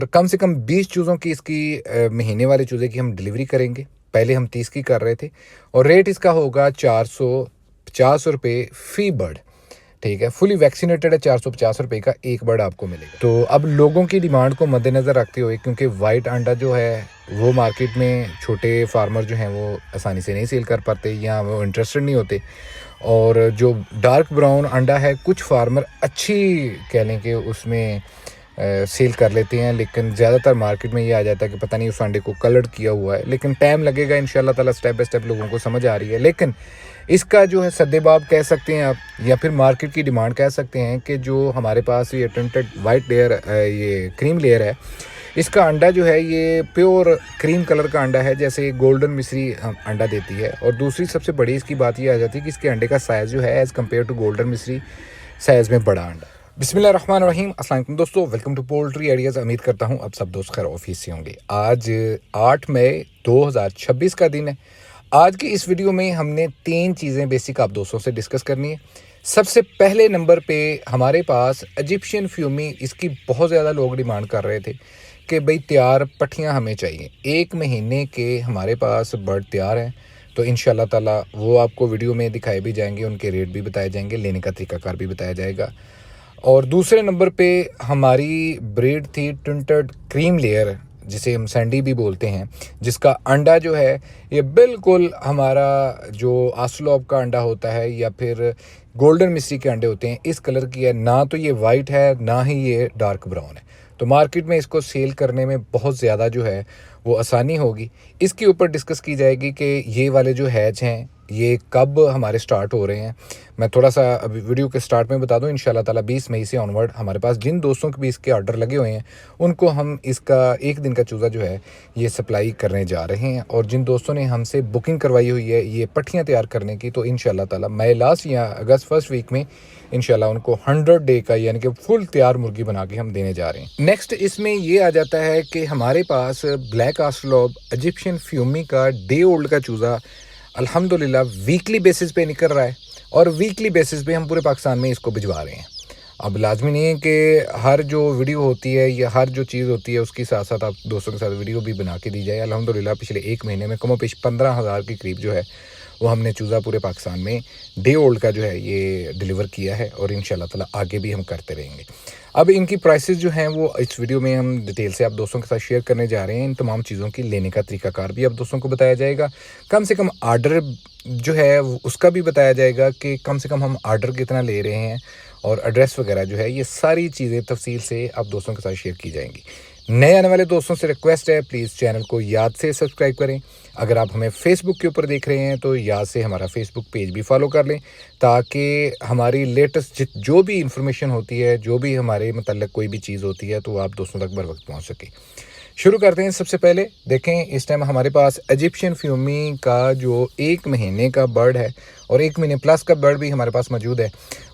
और कम से कम 20 चूज़ों की इसकी महीने वाले चूज़े की हम डिलीवरी करेंगे। पहले हम 30 की कर रहे थे और रेट इसका होगा 450 रुपये फ़ी बर्ड। ठीक है, फुली वैक्सीनेटेड है, 450 रुपये का एक बर्ड आपको मिलेगा। तो अब लोगों की डिमांड को मद्देनज़र रखते हुए, क्योंकि वाइट अंडा जो है वो मार्केट में छोटे फार्मर जो हैं वो आसानी से नहीं सेल कर पाते या वो इंटरेस्टेड नहीं होते, और जो डार्क ब्राउन अंडा है कुछ फार्मर अच्छी कह लें कि उसमें सेल कर लेते हैं, लेकिन ज़्यादातर मार्केट में ये आ जाता है कि पता नहीं उस अंडे को कलर्ड किया हुआ है। लेकिन टाइम लगेगा, इंशाल्लाह ताला स्टेप बाय स्टेप लोगों को समझ आ रही है। लेकिन इसका जो है सद्देबाब कह सकते हैं आप, या फिर मार्केट की डिमांड कह सकते हैं कि जो हमारे पास ये टिंटेड वाइट लेयर, ये क्रीम लेयर है, इसका अंडा जो है ये प्योर क्रीम कलर का अंडा है, जैसे गोल्डन मिश्री अंडा देती है। और दूसरी सबसे बड़ी इसकी बात ये आ जाती है कि इसके अंडे का साइज़ जो है एज़ कम्पेयर टू गोल्डन मिश्री साइज़ में बड़ा अंडा। बिस्मिल्लाहिर्रहमानिर्रहीम, अस्सलाम वालेकुम दोस्तों, वेलकम टू पोल्ट्री आइडियाज़। उम्मीद करता हूँ अब सब दोस्त खैर ऑफिस से होंगे। आज 8 मई 2026 का दिन है। आज की इस वीडियो में हमने 3 चीज़ें बेसिक आप दोस्तों से डिस्कस करनी है। सबसे पहले नंबर पे हमारे पास इजिप्शियन फ्यूमी, इसकी बहुत ज़्यादा लोग डिमांड कर रहे थे कि भाई तैयार पट्टियाँ हमें चाहिए। 1 महीने के हमारे पास बर्ड तैयार हैं, तो इंशाल्लाह ताला वो आपको वीडियो में दिखाए भी जाएंगे, उनके रेट भी बताए जाएंगे, लेने का तरीकाकार भी बताया जाएगा। और दूसरे नंबर पे हमारी ब्रीड थी टिंटेड क्रीम लेयर, जिसे हम सैंडी भी बोलते हैं, जिसका अंडा जो है ये बिल्कुल हमारा जो आस्लोब का अंडा होता है या फिर गोल्डन मिस्ट्री के अंडे होते हैं, इस कलर की है। ना तो ये वाइट है ना ही ये डार्क ब्राउन है, तो मार्केट में इसको सेल करने में बहुत ज़्यादा जो है वो आसानी होगी। इसके ऊपर डिस्कस की जाएगी कि ये वाले जो हैच हैं ये कब हमारे स्टार्ट हो रहे हैं। मैं थोड़ा सा अभी वीडियो के स्टार्ट में बता दूं, इंशाल्लाह ताला 20 मई से ऑनवर्ड हमारे पास जिन दोस्तों के भी इसके ऑर्डर लगे हुए हैं उनको हम इसका 1 दिन का चूज़ा जो है ये सप्लाई करने जा रहे हैं। और जिन दोस्तों ने हमसे बुकिंग करवाई हुई है ये पट्टियाँ तैयार करने की, तो इंशाल्लाह ताला मई लास्ट या अगस्त फर्स्ट वीक में इंशाल्लाह उनको 100 डे का यानी कि फुल तैयार मुर्गी बना के हम देने जा रहे हैं। नेक्स्ट इसमें ये आ जाता है कि हमारे पास ब्लैक आस्लोब इजिप्शियन फ्यूमी का डे ओल्ड का चूज़ा अल्हम्दुलिल्लाह वीकली बेसिस पे निकल रहा है, और वीकली बेसिस पे हम पूरे पाकिस्तान में इसको भिजवा रहे हैं। अब लाजमी नहीं है कि हर जो वीडियो होती है या हर जो चीज़ होती है उसके साथ साथ आप दोस्तों के साथ वीडियो भी बना के दी जाए। अल्हम्दुलिल्लाह पिछले 1 महीने में कमोपेश 15,000 के करीब जो है वो हमने चूज़ा पूरे पाकिस्तान में डे ओल्ड का जो है ये डिलीवर किया है, और इंशाल्लाह ताला आगे भी हम करते रहेंगे। अब इनकी प्राइसेस जो हैं वो इस वीडियो में हम डिटेल से आप दोस्तों के साथ शेयर करने जा रहे हैं। इन तमाम चीज़ों की लेने का तरीकाकार भी आप दोस्तों को बताया जाएगा। कम से कम आर्डर जो है उसका भी बताया जाएगा कि कम से कम हम आर्डर कितना ले रहे हैं, और एड्रेस वगैरह जो है ये सारी चीज़ें तफसील से आप दोस्तों के साथ शेयर की जाएंगी। नए आने वाले दोस्तों से रिक्वेस्ट है, प्लीज़ चैनल को याद से सब्सक्राइब करें। अगर आप हमें फेसबुक के ऊपर देख रहे हैं तो याद से हमारा फेसबुक पेज भी फॉलो कर लें, ताकि हमारी लेटेस्ट जो भी इंफॉर्मेशन होती है, जो भी हमारे मतलब कोई भी चीज़ होती है, तो आप दोस्तों तक बर वक्त पहुँच सके। शुरू करते हैं। सबसे पहले देखें, इस टाइम हमारे पास इजिप्शियन फ्यूमी का जो 1 महीने का बर्ड है और 1 महीने प्लस का बर्ड भी हमारे पास मौजूद है,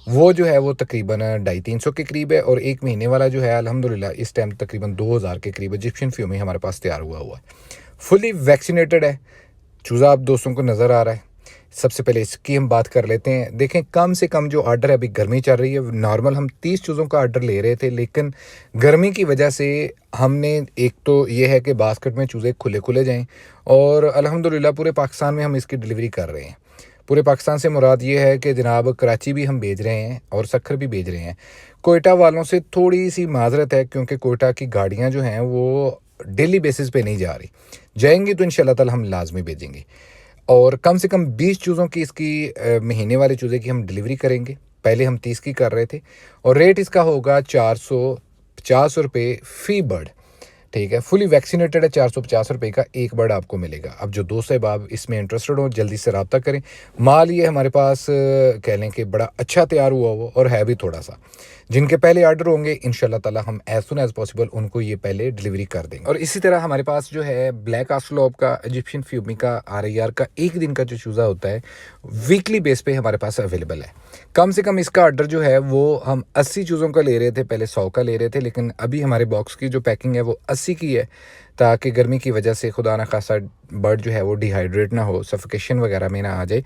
वो जो है वो तकरीबन 250-300 के करीब है। और 1 महीने वाला जो है अल्हम्दुलिल्लाह इस टाइम तकरीबन 2000 के करीब इजिप्शियन फ्यूमी हमारे पास तैयार हुआ है। फुली वैक्सीनेटेड है चूज़ा, आप दोस्तों को नज़र आ रहा है। सबसे पहले इसकी हम बात कर लेते हैं। देखें, कम से कम जो ऑर्डर है, अभी गर्मी चल रही है, नॉर्मल हम 30 चूज़ों का ऑर्डर ले रहे थे, लेकिन गर्मी की वजह से हमने एक तो ये है कि बास्केट में चूज़े खुले खुले जाएं, और अल्हम्दुलिल्लाह पूरे पाकिस्तान में हम इसकी डिलीवरी कर रहे हैं। पूरे पाकिस्तान से मुराद ये है कि जनाब कराची भी हम भेज रहे हैं और सखर भी भेज रहे हैं। कोयटा वालों से थोड़ी सी माजरत है, क्योंकि कोयटा की गाड़ियाँ जो हैं वो डेली बेसिस पे नहीं जा रही, जाएंगी तो इंशाल्लाह ताला हम लाजमी भेजेंगे। और कम से कम 20 चूज़ों की इसकी महीने वाले चूज़े की हम डिलीवरी करेंगे। पहले हम 30 की कर रहे थे, और रेट इसका होगा 450 रुपये फ़ी बर्ड। ठीक है, फुली वैक्सीनेटेड है, 450 रुपये का एक बर्ड आपको मिलेगा। अब जो दोस्त साहब आप इसमें इंटरेस्टेड हो जल्दी से रब्ता करें। माल ये हमारे पास कह लें कि बड़ा अच्छा तैयार हुआ वो, और है भी थोड़ा सा। जिनके पहले ऑर्डर होंगे इंशाल्लाह ताला हम एज सुन एज पॉसिबल उनको ये पहले डिलीवरी कर देंगे। और इसी तरह हमारे पास जो है ब्लैक आस्लोब का इजिप्शियन फ्यूमी का RAR का 1 दिन का जो चूज़ा होता है वीकली बेस पे हमारे पास अवेलेबल है। कम से कम इसका ऑर्डर जो है वो हम 80 चूज़ों का ले रहे थे, पहले 100 का ले रहे थे, लेकिन अभी हमारे बॉक्स की जो पैकिंग है वो 80 की है, ताकि गर्मी की वजह से खुदा ना खासा बर्ड जो है वो डिहाइड्रेट ना हो, सफोकेशन वगैरह में ना आ जाए।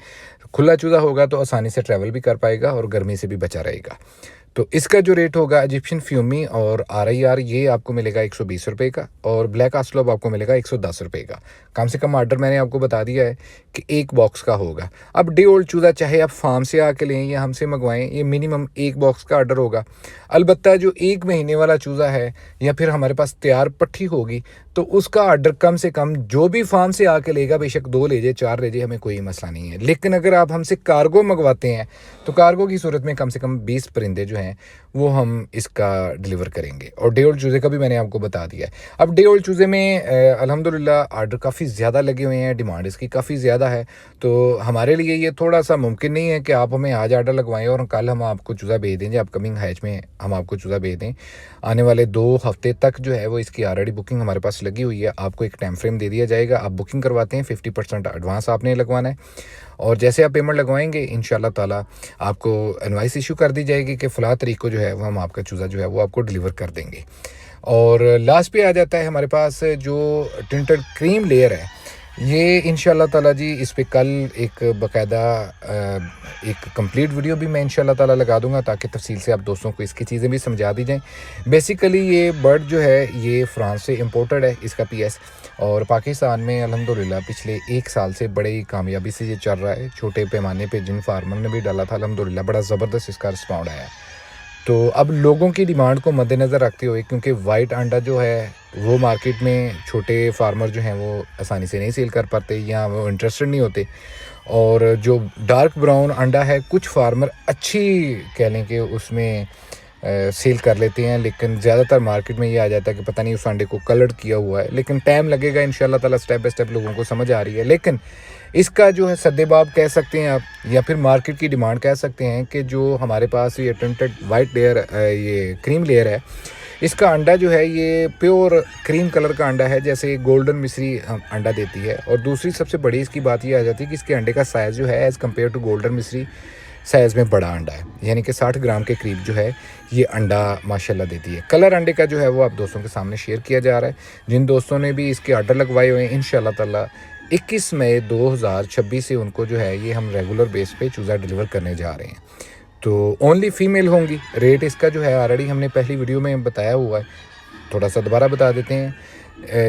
खुला चूज़ा होगा तो आसानी से ट्रैवल भी कर पाएगा और गर्मी से भी बचा रहेगा। तो इसका जो रेट होगा इजिप्शियन फ्यूमी और RIR ये आपको मिलेगा 120 रुपये का, और ब्लैक आस्लोब आपको मिलेगा 110 रुपये का। कम से कम ऑर्डर मैंने आपको बता दिया है कि एक बॉक्स का होगा। अब डे ओल्ड चूज़ा चाहे आप फार्म से आके लें या हमसे मंगवाएं, ये मिनिमम एक बॉक्स का ऑर्डर होगा। अलबत्ता जो 1 महीने वाला चूज़ा है या फिर हमारे पास तैयार पट्ठी होगी तो उसका ऑर्डर कम से कम जो भी फार्म से आके लेगा, बेशक 2 ले जाए 4 ले जाए, हमें कोई मसला नहीं है। लेकिन अगर आप हमसे कार्गो मंगवाते हैं तो कार्गो की सूरत में कम से कम 20 परिंदे जो हैं वो हम इसका डिलीवर करेंगे। और डे ओल्ड चूज़े का भी मैंने आपको बता दिया है। अब डे ओल्ड चूज़े में अल्हम्दुलिल्लाह ऑर्डर काफ़ी ज़्यादा लगे हुए हैं, डिमांड इसकी काफ़ी ज़्यादा है। तो हमारे लिए ये थोड़ा सा मुमकिन नहीं है कि आप हमें आज ऑर्डर लगवाएं और कल हम आपको चूज़ा भेज दें, अपकमिंग हैच में हम आपको चूज़ा भेज दें। आने वाले 2 हफ्ते तक जो है वो इसकी ऑलरेडी बुकिंग हमारे पास लगी हुई है। आपको एक टाइम फ्रेम दे दिया जाएगा, आप बुकिंग करवाते हैं, 50% एडवांस आपने लगवाना है, और जैसे आप पेमेंट लगवाएंगे इंशाल्लाह ताला आपको इनवाइस इशू कर दी जाएगी कि फ़लाँ तारीख को जो है वो हम आपका चूज़ा जो है वो आपको डिलीवर कर देंगे। और लास्ट पे आ जाता है हमारे पास जो टिंटेड क्रीम लेयर है, ये इंशाल्लाह ताला जी इस पे कल एक बाकायदा एक कंप्लीट वीडियो भी मैं इंशाल्लाह ताला लगा दूंगा ताकि तफसील से आप दोस्तों को इसकी चीज़ें भी समझा दी जाएं। बेसिकली ये बर्ड जो है ये फ्रांस से इम्पोर्टेड है, इसका PS, और पाकिस्तान में अल्हम्दुलिल्लाह पिछले 1 साल से बड़ी कामयाबी से ये चल रहा है। छोटे पैमाने पे जिन फार्मर ने भी डाला था अल्हम्दुलिल्लाह बड़ा ज़बरदस्त इसका रिस्पॉन्ड आया है। तो अब लोगों की डिमांड को मद्देनज़र रखते हुए, क्योंकि वाइट अंडा जो है वो मार्केट में छोटे फार्मर जो हैं वो आसानी से नहीं सेल कर पाते या वो इंटरेस्टेड नहीं होते, और जो डार्क ब्राउन अंडा है कुछ फार्मर अच्छी कह लें कि उसमें सेल कर लेते हैं, लेकिन ज़्यादातर मार्केट में ये आ जाता है कि पता नहीं उस अंडे को कलर्ड किया हुआ है। लेकिन टाइम लगेगा, इंशाल्लाह ताला स्टेप बाय स्टेप लोगों को समझ आ रही है। लेकिन इसका जो है सद्देबाब कह सकते हैं आप, या फिर मार्केट की डिमांड कह सकते हैं कि जो हमारे पास ये टिंटेड वाइट लेयर ये क्रीम लेयर है, इसका अंडा जो है ये प्योर क्रीम कलर का अंडा है, जैसे गोल्डन मिस्री अंडा देती है। और दूसरी सबसे बड़ी इसकी बात ये आ जाती है कि इसके अंडे का साइज़ जो है एज़ कम्पेयर टू गोल्डन मिस्री साइज़ में बड़ा अंडा है, यानी कि 60 ग्राम के करीब जो है ये अंडा माशाल्लाह देती है। कलर अंडे का जो है वो आप दोस्तों के सामने शेयर किया जा रहा है। जिन दोस्तों ने भी इसके ऑर्डर लगवाए हुए हैं इंशाल्लाह ताला 21 मई 2026 से उनको जो है ये हम रेगुलर बेस पे चूज़ा डिलीवर करने जा रहे हैं। तो ओनली फ़ीमेल होंगी। रेट इसका जो है ऑलरेडी हमने पहली वीडियो में बताया हुआ है, थोड़ा सा दोबारा बता देते हैं।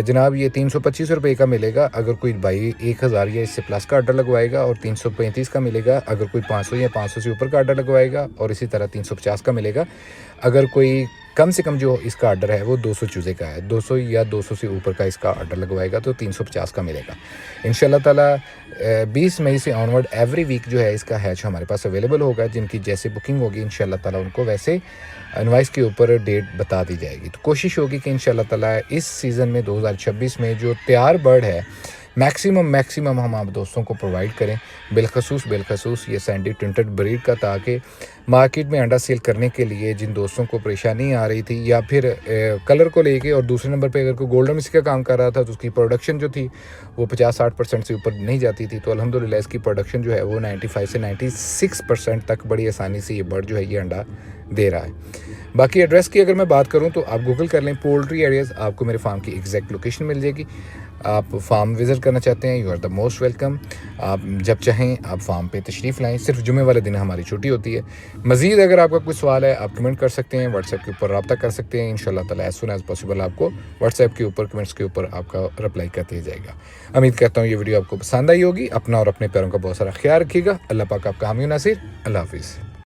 जनाब ये 325 रुपये का मिलेगा अगर कोई भाई 1000 या इससे प्लस का ऑर्डर लगवाएगा, और 335 का मिलेगा अगर कोई 500 या 500 से ऊपर का ऑर्डर लगवाएगा, और इसी तरह 350 का मिलेगा अगर कोई कम से कम जो इसका ऑर्डर है वो 200 चूज़े का है, 200 या 200 से ऊपर का इसका ऑर्डर लगवाएगा तो 350 का मिलेगा इंशाल्लाह ताला। 20 मई से ऑनवर्ड एवरी वीक जो है इसका हैच हमारे पास अवेलेबल होगा। जिनकी जैसे बुकिंग होगी इंशाल्लाह ताला उनको वैसे इनवाइस के ऊपर डेट बता दी जाएगी। तो कोशिश होगी कि इंशाल्लाह ताला इस सीज़न में 2026 में जो तैयार बर्ड है मैक्सिमम हम आप दोस्तों को प्रोवाइड करें, बिलखसूस ये सैंडी टिंटेड ब्रीड का, ताकि मार्केट में अंडा सेल करने के लिए जिन दोस्तों को परेशानी आ रही थी या फिर कलर को लेके, और दूसरे नंबर पे अगर कोई गोल्डन मिस्री का काम कर रहा था तो उसकी प्रोडक्शन जो थी वो 50-60% से ऊपर नहीं जाती थी, तो अल्हम्दुलिल्लाह इसकी प्रोडक्शन जो है वो 95 से 96% तक बड़ी आसानी से ये बर्ड जो है ये अंडा दे रहा है। बाकी एड्रेस की अगर मैं बात करूं तो आप गूगल कर लें पोल्ट्री एरियाज़, आपको मेरे फार्म की एग्जैक्ट लोकेशन मिल जाएगी। आप फार्म विज़िट करना चाहते हैं, you are the most welcome. आप जब चाहें आप फार्म पे तशरीफ़ लाएं, सिर्फ जुमे वाले दिन हमारी छुट्टी होती है। मज़ीद अगर आपका कोई सवाल है आप कमेंट कर सकते हैं, व्हाट्सएप के ऊपर रब्ता कर सकते हैं। इंशाल्लाह ताला एज़ सून एज़ पॉसिबल आपको व्हाट्सएप के ऊपर कमेंट्स के ऊपर आपका रिप्लाई कर दिया जाएगा। उम्मीद करता हूँ ये वीडियो आपको पसंद आई होगी। अपना और अपने प्यारों का बहुत सारा ख्याल रखिएगा। अल्लाह पाक आपका हामी नासिर। अल्लाह हाफिज़।